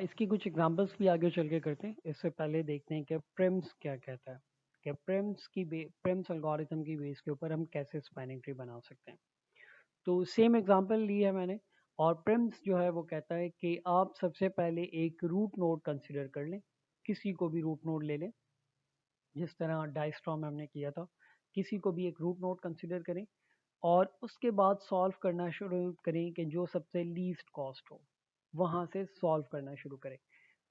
इसकी कुछ एग्जांपल्स भी आगे चल के करते हैं। इससे पहले देखते हैं कि प्रिम्स क्या कहता है, कि प्रिम्स एल्गोरिथम की बेस के ऊपर हम कैसे स्पैनिंग ट्री बना सकते हैं। तो सेम एग्जांपल ली है मैंने, और प्रिम्स जो है वो कहता है कि आप सबसे पहले एक रूट नोड कंसिडर कर लें, किसी को भी रूट नोड ले लें, जिस तरह डाइस्ट्रॉम में हमने किया था। किसी को भी एक रूट नोड कंसिडर करें और उसके बाद सॉल्व करना शुरू करें कि जो सबसे लीस्ट कॉस्ट हो, वहाँ से सॉल्व करना शुरू करें।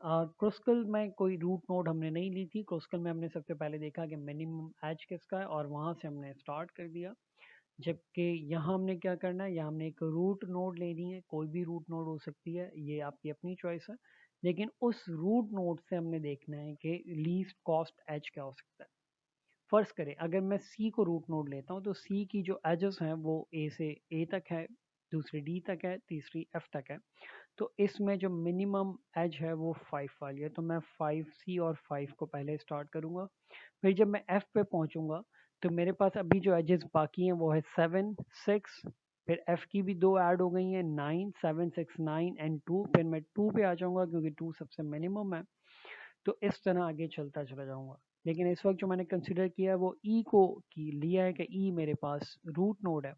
क्रुस्कल में कोई रूट नोड हमने नहीं ली थी। क्रुस्कल में हमने सबसे पहले देखा कि मिनिमम एज किसका है और वहाँ से हमने स्टार्ट कर दिया। जबकि यहाँ हमने क्या करना है, यहाँ हमने एक रूट नोड लेनी है, कोई भी रूट नोड हो सकती है, ये आपकी अपनी चॉइस है। लेकिन उस रूट नोड से हमने देखना है कि लीस्ट कॉस्ट एज क्या हो सकता है। फर्ज करें अगर मैं सी को रूट नोड लेता हूँ तो सी की जो एजेस हैं वो ए से ए तक है, दूसरी डी तक है, तीसरी एफ तक है। तो इसमें जो मिनिमम एज है वो 5 वाली है, तो मैं 5 सी और 5 को पहले स्टार्ट करूँगा। फिर जब मैं एफ पे पहुँचूँगा तो मेरे पास अभी जो एजेस बाकी हैं वो है 7, 6, फिर एफ की भी 2 ऐड हो गई हैं, 9, 7, 6, 9 एंड 2। फिर मैं 2 पे आ जाऊँगा क्योंकि 2 सबसे मिनिमम है। तो इस तरह आगे चलता चला जाऊँगा। लेकिन इस वक्त जो मैंने कंसिडर किया है वो ई को की लिया है कि ई मेरे पास रूट नोड है।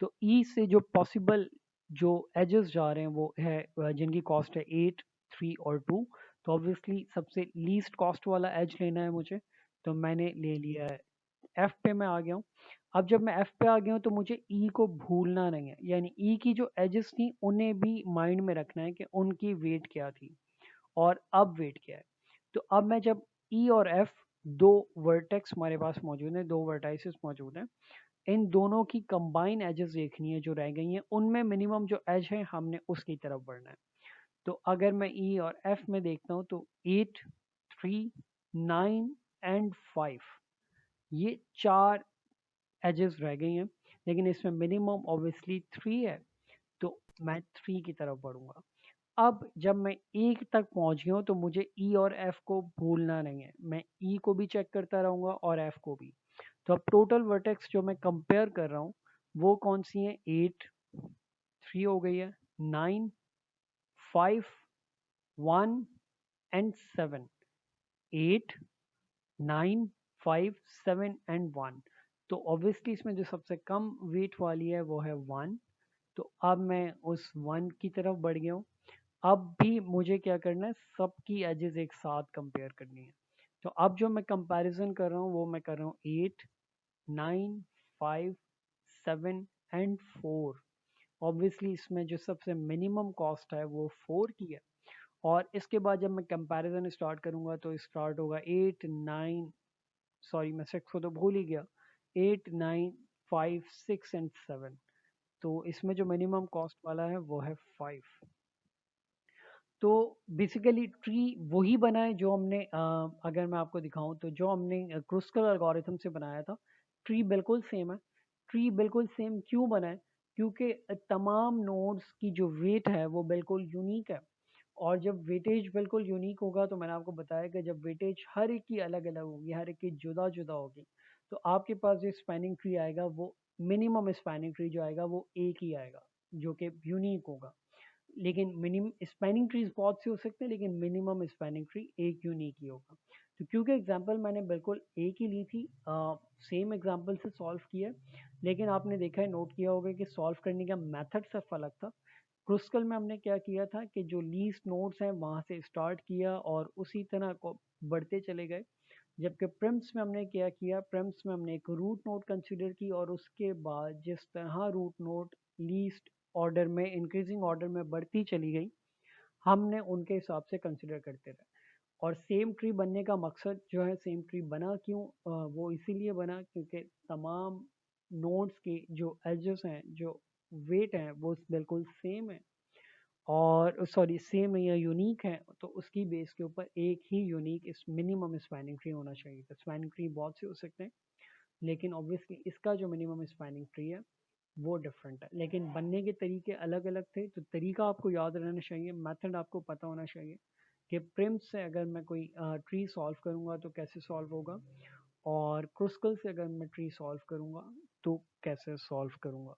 तो ई से जो पॉसिबल जो एजेस जा रहे हैं वो है जिनकी कॉस्ट है 8, 3 और 2। तो ऑब्वियसली सबसे लीस्ट कॉस्ट वाला एज लेना है मुझे, तो मैंने ले लिया है। एफ पे मैं आ गया हूँ। अब जब मैं एफ पे आ गया हूँ तो मुझे ई को भूलना नहीं है, यानी ई की जो एजेस थी उन्हें भी माइंड में रखना है कि उनकी वेट क्या थी और अब वेट क्या है। तो अब मैं जब ई और एफ, दो वर्टेक्स हमारे पास मौजूद हैं, दो वर्टाइसेस मौजूद हैं, इन दोनों की कंबाइन एजेस देखनी है जो रह गई हैं, उनमें मिनिमम जो एज है हमने उसकी तरफ बढ़ना है। तो अगर मैं ई और एफ में देखता हूँ तो 8, 3, 9 एंड 5, ये चार एजेस रह गई हैं। लेकिन इसमें मिनिमम ऑब्वियसली 3 है, तो मैं 3 की तरफ बढ़ूंगा। अब जब मैं ई तक पहुंच गया हूँ तो मुझे ई और एफ को भूलना नहीं है, मैं ई को भी चेक करता रहूंगा और एफ को भी। तो अब टोटल वर्टेक्स जो मैं कंपेयर कर रहा हूँ वो कौन सी है, 8, 3 हो गई है, 9, 5, 1 एंड 7। 8, 9, 5, 7 एंड 1। तो ऑब्वियसली इसमें जो सबसे कम वेट वाली है वो है 1। तो अब मैं उस 1 की तरफ बढ़ गया हूँ। अब भी मुझे क्या करना है, सबकी एजेस एक साथ कंपेयर करनी है। तो अब जो मैं कंपैरिजन कर रहा हूँ वो मैं कर रहा हूँ 8, 9, 5, 7 एंड 4। ऑब्वियसली इसमें जो सबसे मिनिमम कॉस्ट है वो 4 की है। और इसके बाद जब मैं कंपैरिजन स्टार्ट करूंगा तो स्टार्ट होगा 8, 9, सॉरी मैं 6 को तो भूल ही गया, 8, 9, 5, 6 एंड 7। तो इसमें जो मिनिमम कॉस्ट वाला है वो है 5। तो बेसिकली ट्री वही बना है जो हमने अगर मैं आपको दिखाऊं तो जो हमने क्रुस्कल एल्गोरिथम से बनाया था, ट्री बिल्कुल सेम है। ट्री बिल्कुल सेम क्यों बना है, क्योंकि तमाम नोड्स की जो वेट है वो बिल्कुल यूनिक है। और जब वेटेज बिल्कुल यूनिक होगा तो मैंने आपको बताया कि जब वेटेज हर एक की अलग अलग होगी, हर एक की जुदा जुदा होगी, तो आपके पास जो स्पैनिंग ट्री आएगा वो मिनिमम स्पैनिंग ट्री जो आएगा वो एक ही आएगा जो कि यूनिक होगा। लेकिन मिनिमम स्पैनिंग ट्रीज बहुत से हो सकते हैं लेकिन मिनिमम स्पैनिंग ट्री एक यूनिक ही होगा। तो क्योंकि एग्जांपल मैंने बिल्कुल एक ही ली थी, सेम एग्जांपल से सॉल्व किया, लेकिन आपने देखा है, नोट किया होगा कि सॉल्व करने का मेथड सिर्फ अलग था। क्रुस्कल में हमने क्या किया था कि जो लीस्ट नोड्स हैं वहां से स्टार्ट किया और उसी तरह को बढ़ते चले गए। जबकि प्रिम्स में हमने क्या किया, प्रिम्स में हमने एक रूट नोड कंसिडर की और उसके बाद जिस तरह रूट नोड लीस्ट ऑर्डर में, इंक्रीजिंग ऑर्डर में बढ़ती चली गई, हमने उनके हिसाब से कंसिडर करते रहे। और सेम ट्री बनने का मकसद जो है, सेम ट्री बना क्यों, वो इसीलिए बना क्योंकि तमाम नोड्स के जो एजेस हैं, जो वेट हैं, वो बिल्कुल सेम है, और सॉरी सेम या यूनिक है। तो उसकी बेस के ऊपर एक ही यूनिक इस मिनिमम स्पैनिंग ट्री होना चाहिए। तो स्पैनिंग ट्री बहुत से हो सकते हैं, लेकिन ऑब्वियसली इसका जो मिनिमम स्पैनिंग ट्री है वो डिफरेंट है, लेकिन बनने के तरीके अलग अलग थे। तो तरीका आपको याद रहना चाहिए, मेथड आपको पता होना चाहिए कि प्रिम्स से अगर मैं कोई ट्री सॉल्व करूंगा तो कैसे सॉल्व होगा, और क्रुस्कल से अगर मैं ट्री सॉल्व करूंगा तो कैसे सॉल्व करूंगा।